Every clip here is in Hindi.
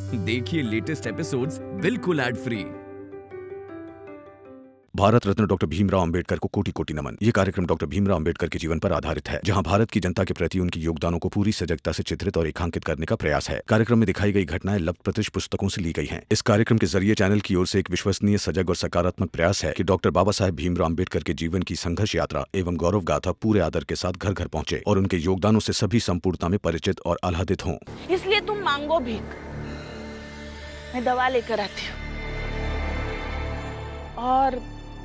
देखिए लेटेस्ट एपिसोड्स बिल्कुल ad free. Bharat Ratna doctor Bhimrao Ambedkar को कोटि कोटि नमन। ये कार्यक्रम डॉक्टर भीमराव अंबेडकर के जीवन पर आधारित है, जहां भारत की जनता के प्रति उनके योगदानों को पूरी सजगता से चित्रित और रेखांकित करने का प्रयास है। कार्यक्रम में दिखाई गई घटनाएं लब्ध प्रतिष्ठ पुस्तकों से ली गई हैं। इस कार्यक्रम के जरिए चैनल की ओर से एक विश्वसनीय, सजग और सकारात्मक प्रयास है कि डॉक्टर बाबा साहेब भीमराव अंबेडकर के जीवन की संघर्ष यात्रा एवं गौरव गाथा पूरे आदर के साथ घर घर पहुंचे और उनके योगदानों से सभी संपूर्णता में परिचित और आह्लादित हों। इसलिए तुम मांगो भीख, मैं दवा लेकर आती हूँ। और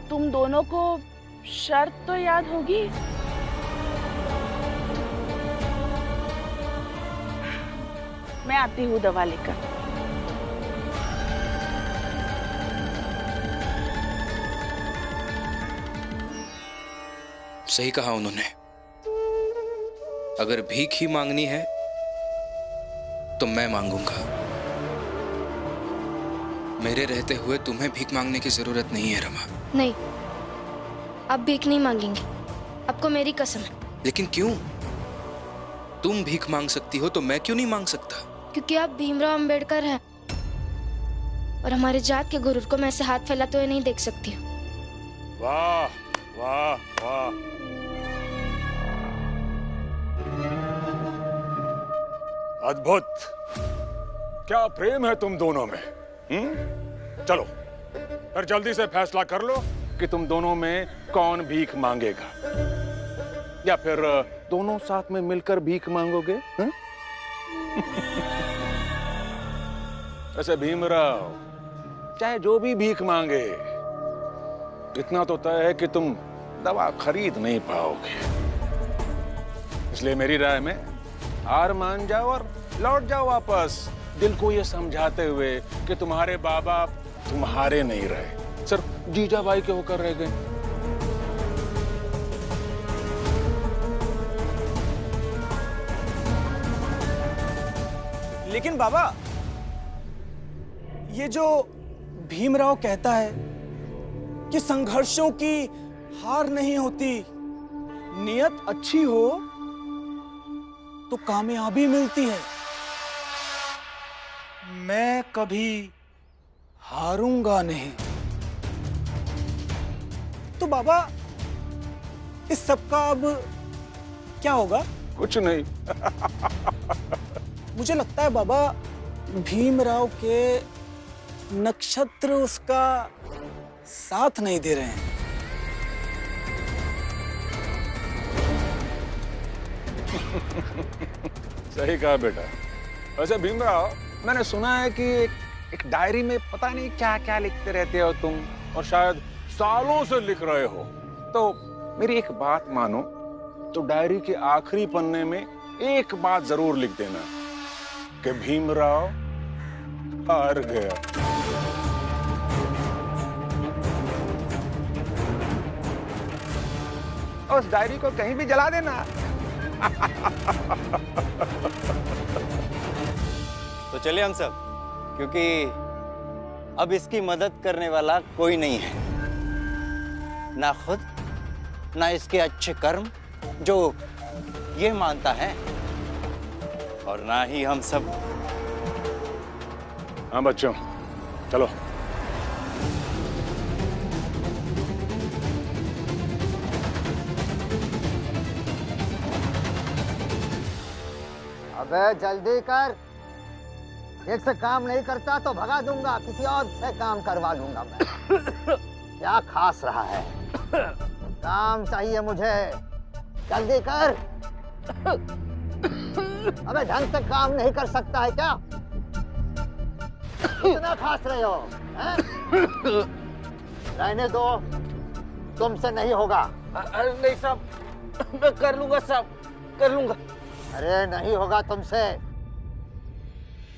तुम दोनों को शर्त तो याद होगी। मैं आती हूँ दवा लेकर। सही कहा उन्होंने। अगर भीख ही मांगनी है तो मैं मांगूंगा। मेरे रहते हुए तुम्हें भीख मांगने की जरूरत नहीं है रमा। नहीं, अब भीख नहीं मांगेंगे, आपको मेरी कसम है। लेकिन क्यों? तुम भीख मांग सकती हो तो मैं क्यों नहीं मांग सकता? क्योंकि आप भीमराव अंबेडकर हैं और हमारे जात के गुरु को मैं ऐसे हाथ फैलाते हुए नहीं देख सकती हूँ। वाह वाह वाह, अद्भुत। क्या प्रेम है तुम दोनों में। चलो फिर जल्दी से फैसला कर लो कि तुम दोनों में कौन भीख मांगेगा, या फिर दोनों साथ में मिलकर भीख मांगोगे। ऐसे भीमराव चाहे जो भी भीख मांगे, इतना तो तय है कि तुम दवा खरीद नहीं पाओगे। इसलिए मेरी राय में हार मान जाओ और लौट जाओ वापस, दिल को ये समझाते हुए कि तुम्हारे बाबा तुम्हारे नहीं रहे, सिर्फ जीजाबाई के होकर रह गए। लेकिन बाबा, ये जो भीमराव कहता है कि संघर्षों की हार नहीं होती, नियत अच्छी हो तो कामयाबी मिलती है। मैं कभी हारूंगा नहीं। तो बाबा, इस सब का अब क्या होगा? कुछ नहीं। मुझे लगता है बाबा, भीमराव के नक्षत्र उसका साथ नहीं दे रहे हैं। सही कहा बेटा। वैसे भीमराव, मैंने सुना है कि एक डायरी में पता नहीं क्या क्या लिखते रहते हो तुम, और शायद सालों से लिख रहे हो। तो मेरी एक बात मानो, तो डायरी के आखिरी पन्ने में एक बात जरूर लिख देना कि भीमराव हार गया। उस डायरी को कहीं भी जला देना। तो चलिए हम सब, क्योंकि अब इसकी मदद करने वाला कोई नहीं है, ना खुद, ना इसके अच्छे कर्म जो ये मानता है, और ना ही हम सब। हाँ बच्चों, चलो। अबे जल्दी कर, एक से काम नहीं करता तो भगा दूंगा, किसी और से काम करवा लूंगा मैं। क्या खास रहा है? काम चाहिए मुझे, जल्दी कर। अबे ढंग से काम नहीं कर सकता है क्या? इतना खास रहे हो? रहने दो, तुमसे नहीं होगा। अरे नहीं साहब, मैं कर लूंगा साहब, कर लूंगा। अरे नहीं होगा तुमसे,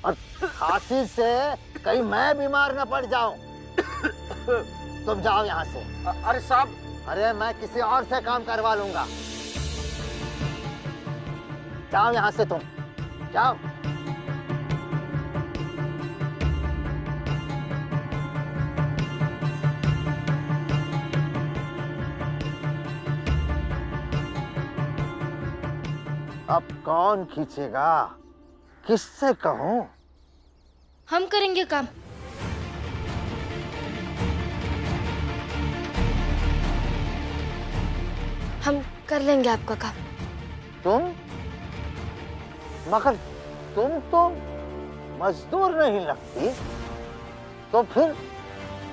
और खांसी से कहीं मैं बीमार न पड़ जाऊं। तुम जाओ यहाँ से। अरे साहब, अरे मैं किसी और से काम करवा लूंगा। जाओ यहाँ से, तुम जाओ। अब कौन खींचेगा? किससे कहूं? हम करेंगे काम। हम कर लेंगे आपका काम। तुम? मगर तुम तो मजदूर नहीं लगती, तो फिर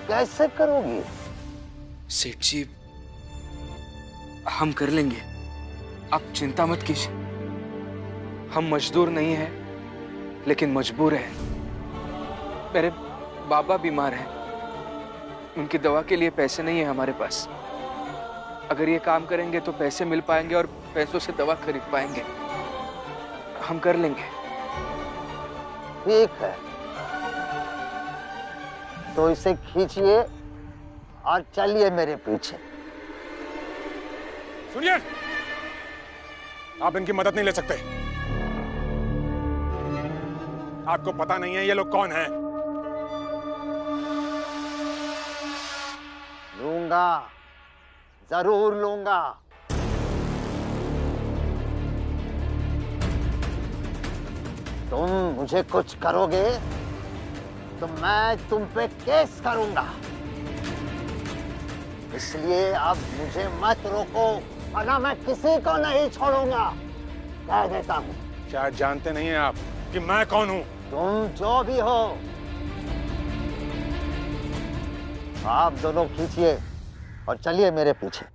कैसे करोगी? सेठ जी, हम कर लेंगे, आप चिंता मत कीजिए। हम मजदूर नहीं हैं, लेकिन मजबूर हैं। मेरे बाबा बीमार हैं, उनकी दवा के लिए पैसे नहीं है हमारे पास। अगर ये काम करेंगे तो पैसे मिल पाएंगे और पैसों से दवा खरीद पाएंगे। हम कर लेंगे। ठीक है, तो इसे खींचिए और चलिए मेरे पीछे। सुनिए, आप इनकी मदद नहीं ले सकते। आपको पता नहीं है ये लोग कौन हैं। लूंगा, जरूर लूंगा। तुम मुझे कुछ करोगे तो मैं तुम पे केस करूंगा, इसलिए अब मुझे मत रोको, वरना मैं किसी को नहीं छोड़ूंगा, कह देता हूँ। क्या जानते नहीं हैं आप कि मैं कौन हूँ? तुम जो भी हो, आप दोनों खींचिए और चलिए मेरे पीछे।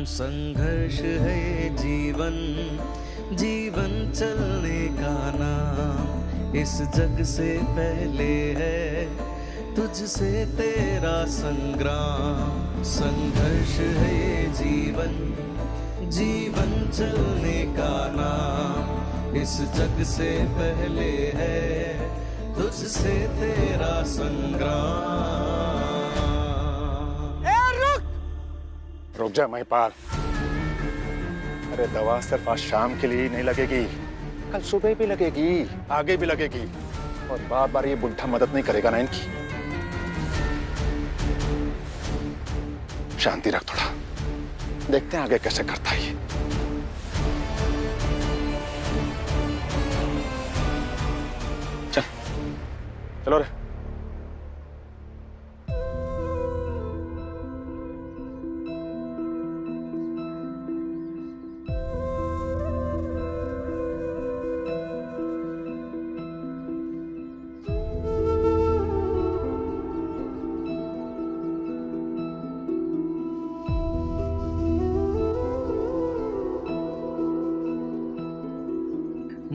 संघर्ष है जीवन, जीवन चलने का नाम। इस जग से पहले है तुझसे तेरा संग्राम। संघर्ष है जीवन, जीवन चलने का नाम। इस जग से पहले है तुझसे तेरा संग्राम। रुक जा महिपाल। अरे दवा सिर्फ आज शाम के लिए ही नहीं लगेगी, कल सुबह भी लगेगी, आगे भी लगेगी, और बार बार ये बुढ़ा मदद नहीं करेगा ना इनकी। शांति रख थोड़ा, देखते हैं आगे कैसे करता है ये। चल चलो रे।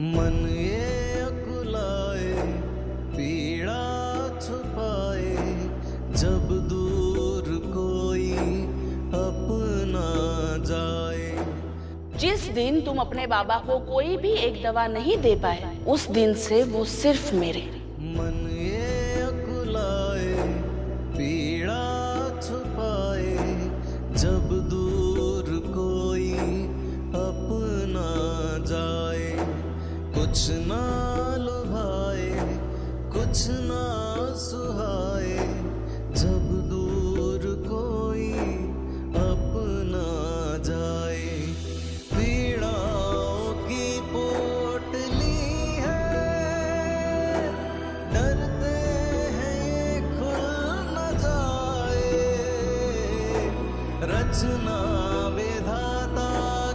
मन ये अकुलाए, पीड़ा छुपाए, जब दूर कोई अपना जाए। जिस दिन तुम अपने बाबा को कोई भी एक दवा नहीं दे पाए, उस दिन से वो सिर्फ मेरे। मन ये अकुलाए, पीड़ा छुपाए, जब दूर कोई अपना जाए। कुछ ना लुभाए, कुछ ना सुहाए, जब दूर कोई अपना जाए। पीड़ाओं की पोटली है, डरते हैं ये खुल न जाए। रचना विधाता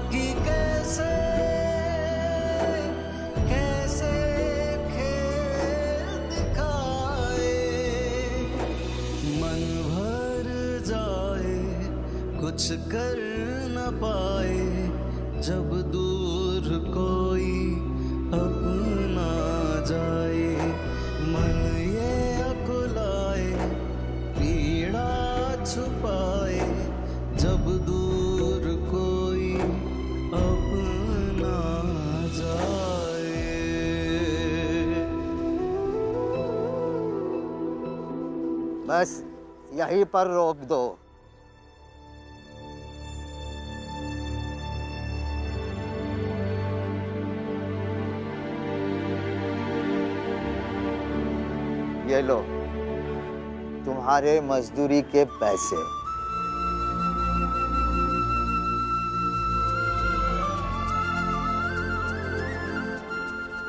की कैसे कुछ कर न पाए, जब दूर कोई अपना जाए। मन ये अकुलाए, पीड़ा छुपाए, जब दूर कोई अपना जाए। बस यहीं पर रोक दो। ये लो तुम्हारे मजदूरी के पैसे।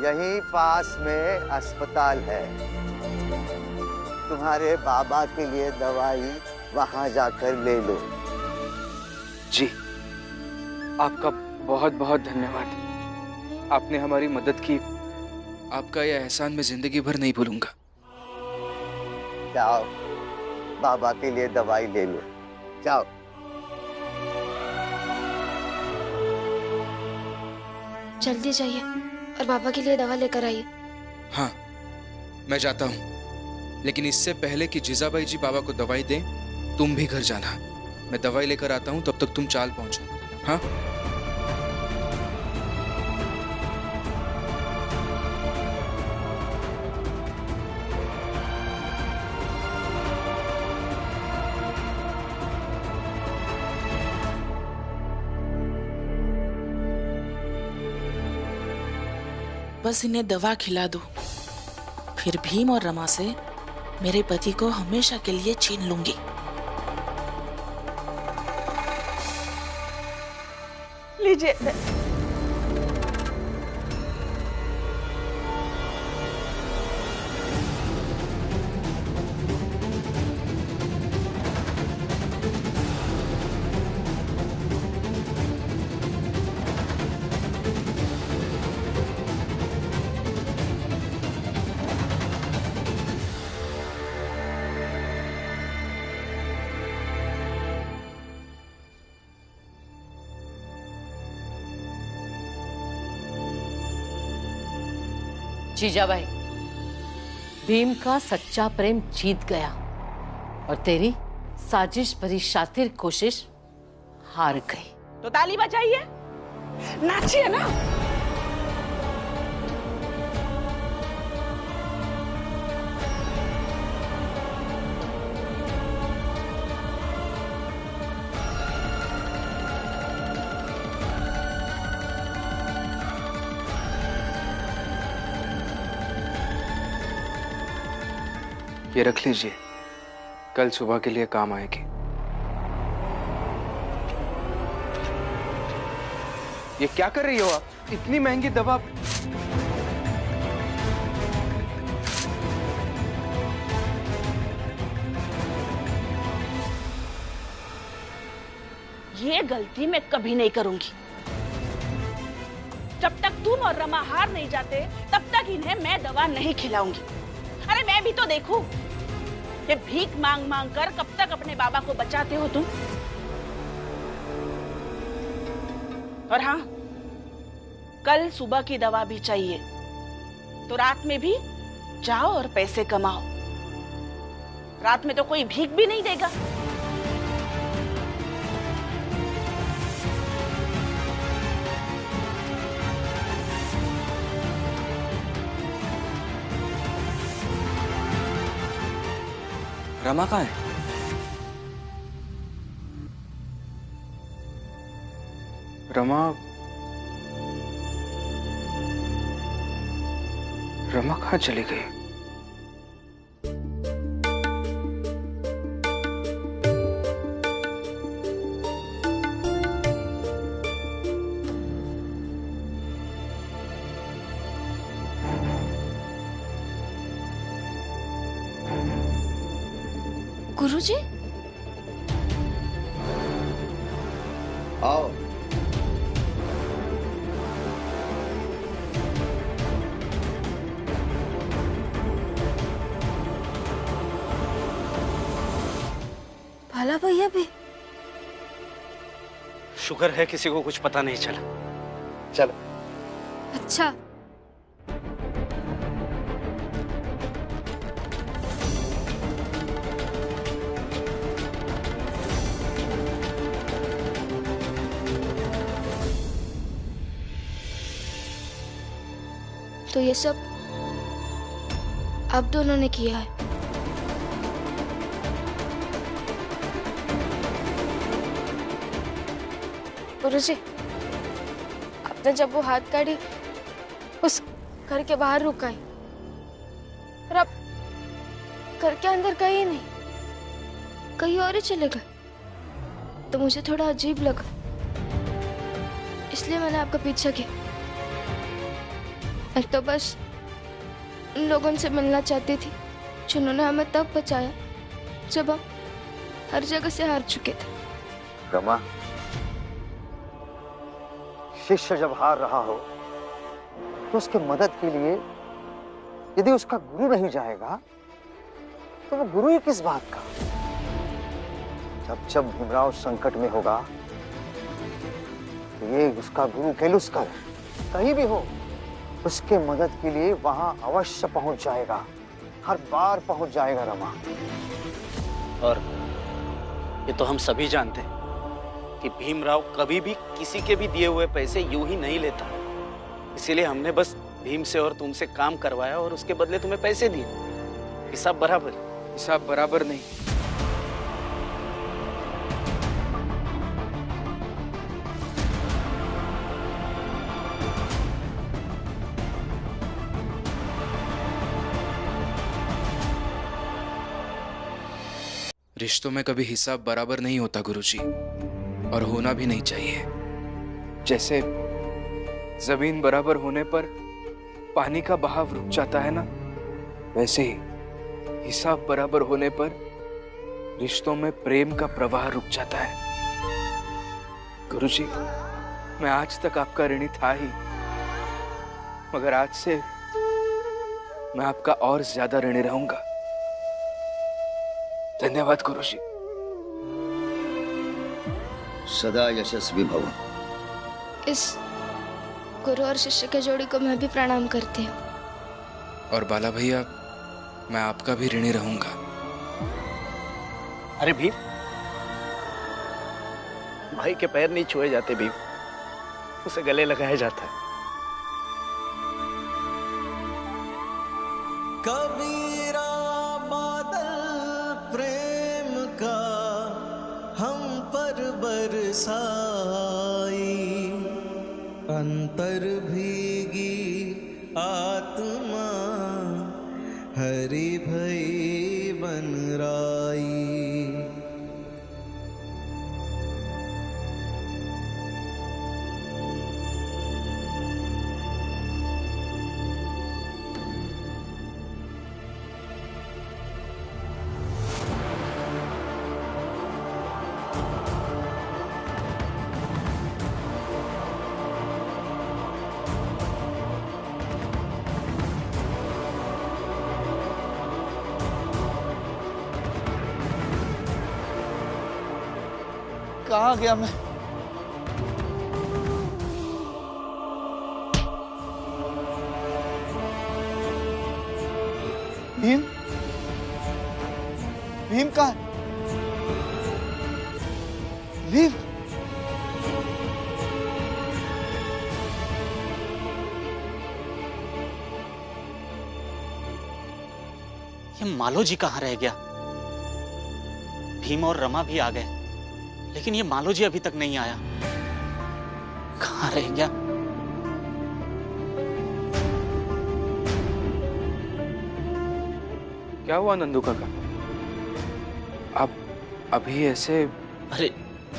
यहीं पास में अस्पताल है, तुम्हारे बाबा के लिए दवाई वहां जाकर ले लो। जी, आपका बहुत बहुत धन्यवाद। आपने हमारी मदद की। आपका यह एहसान मैं जिंदगी भर नहीं भूलूंगा। जाओ, बाबा के लिए दवाई ले लो, जाओ। जल्दी जाइए और बाबा के लिए दवा लेकर आइए। हाँ, मैं जाता हूँ, लेकिन इससे पहले कि जिजाबाई जी बाबा को दवाई दें, तुम भी घर जाना। मैं दवाई लेकर आता हूँ, तब तक तुम चाल पहुंचो। हाँ? बस इन्हें दवा खिला दो, फिर भीम और रमा से मेरे पति को हमेशा के लिए छीन लूंगी। लीजिए। जीजाबाई, भीम का सच्चा प्रेम जीत गया और तेरी साजिश भरी शातिर कोशिश हार गई। तो ताली बजाइए, नाचिए ना। ये रख लीजिए, कल सुबह के लिए काम आएगी। ये क्या कर रही हो आप? इतनी महंगी दवा। ये गलती मैं कभी नहीं करूंगी। जब तक तुम और रमा हार नहीं जाते, तब तक इन्हें मैं दवा नहीं खिलाऊंगी। अरे मैं भी तो देखूं, ये भीख मांग मांग कर कब तक अपने बाबा को बचाते हो तुम। और हाँ, कल सुबह की दवा भी चाहिए, तो रात में भी जाओ और पैसे कमाओ। रात में तो कोई भीख भी नहीं देगा। रमा कहाँ है? रमा कहाँ चली गई? गुरुजी, आओ। भाला भैया भी। शुक्र है किसी को कुछ पता नहीं चला। चलो। अच्छा, तो ये सब आप दोनों ने किया है। गुरुजी, आपने जब वो हाथ गाड़ी उस घर के बाहर रुकाई और घर के अंदर कहीं नहीं, कहीं और ही चले गए। तो मुझे थोड़ा अजीब लगा, इसलिए मैंने आपका पीछा किया। मैं तो बस उन लोगों से मिलना चाहती थी जिन्होंने हमें तब बचाया जब हम हर जगह से हार चुके थे। रमा, शिष्य जब हार रहा हो तो उसकी मदद के लिए यदि उसका गुरु नहीं जाएगा तो वो गुरु ही किस बात का। जब जब भीमराव संकट में होगा तो ये उसका गुरु केलुस्कर कहीं भी हो उसके मदद के लिए वहां अवश्य पहुंच जाएगा, हर बार पहुंच जाएगा रमा। और ये तो हम सभी जानते हैं कि भीमराव कभी भी किसी के भी दिए हुए पैसे यूं ही नहीं लेता। इसीलिए हमने बस भीम से और तुमसे काम करवाया और उसके बदले तुम्हें पैसे दिए। हिसाब बराबर। हिसाब बराबर नहीं। रिश्तों में कभी हिसाब बराबर नहीं होता गुरुजी, और होना भी नहीं चाहिए। जैसे जमीन बराबर होने पर पानी का बहाव रुक जाता है ना, वैसे ही हिसाब बराबर होने पर रिश्तों में प्रेम का प्रवाह रुक जाता है। गुरुजी, मैं आज तक आपका ऋणी था ही, मगर आज से मैं आपका और ज्यादा ऋणी रहूंगा। धन्यवाद गुरुजी। सदा यशस्वी भव। इस गुरु और शिष्य के जोड़ी को मैं भी प्रणाम करती हूँ। और बाला भैया, मैं आपका भी ऋणी रहूंगा। अरे भीम, भाई के पैर नहीं छुए जाते भीम, उसे गले लगाया जाता है। कबीरा बादल प्रेम का हम पर बरसाई, अंतर भीगी आत्मा हरि भई बन राई। कहाँ गया मैं? भीम, भीम कहाँ? भीम, ये मालो जी कहाँ रह गया? भीम और रमा भी आ गए, लेकिन ये मालो जी अभी तक नहीं आया। कहाँ रह गया? क्या हुआ नंदू काका? आप अभी ऐसे? अरे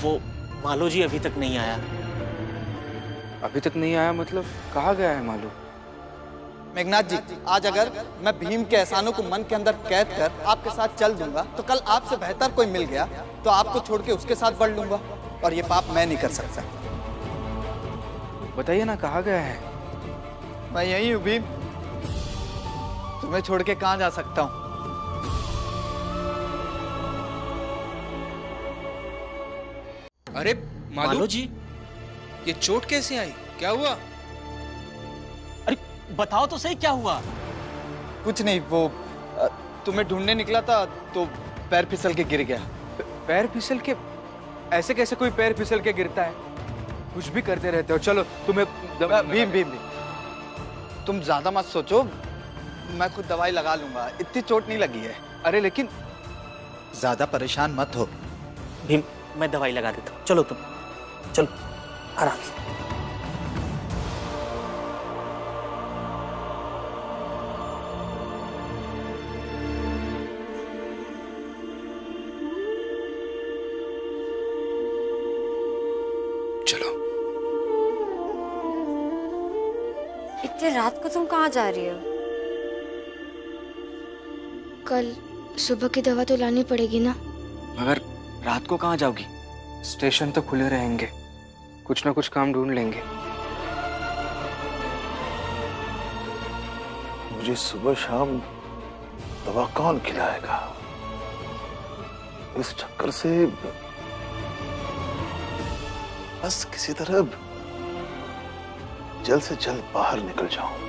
वो मालो जी अभी तक नहीं आया। अभी तक नहीं आया मतलब कहाँ गया है मालो? मेघनाथ जी, आज अगर मैं भीम के एहसानों को मन के अंदर कैद कर आपके साथ चल दूंगा तो कल आपसे बेहतर कोई मिल गया तो आपको छोड़ के उसके साथ बढ़ लूंगा, और ये पाप मैं नहीं कर सकता। बताइए ना, कहाँ गया है? मैं यही हूँ भीम, तुम्हें छोड़ के कहाँ जा सकता हूँ। अरे मालो जी, ये चोट कैसे आई? क्या हुआ? अरे बताओ तो सही, क्या हुआ? कुछ नहीं, वो तुम्हें ढूंढने निकला था तो पैर फिसल के गिर गया। पैर फिसल के? ऐसे कैसे कोई पैर फिसल के गिरता है? कुछ भी करते रहते हो। चलो तुम्हें भीम भीम तुम ज्यादा मत सोचो, मैं खुद दवाई लगा लूंगा, इतनी चोट नहीं लगी है। अरे लेकिन ज्यादा परेशान मत हो। भीम, मैं दवाई लगा देता हूँ, चलो तुम चलो आराम से। चलो। इतनी रात को तुम कहाँ जा रही हो? कल सुबह की दवा तो लानी पड़ेगी ना। मगर रात को कहाँ जाओगी? स्टेशन तो खुले रहेंगे, कुछ ना कुछ काम ढूंढ लेंगे। मुझे सुबह शाम दवा कौन खिलाएगा? इस चक्कर से बस किसी तरह जल्द से जल्द बाहर निकल जाऊं।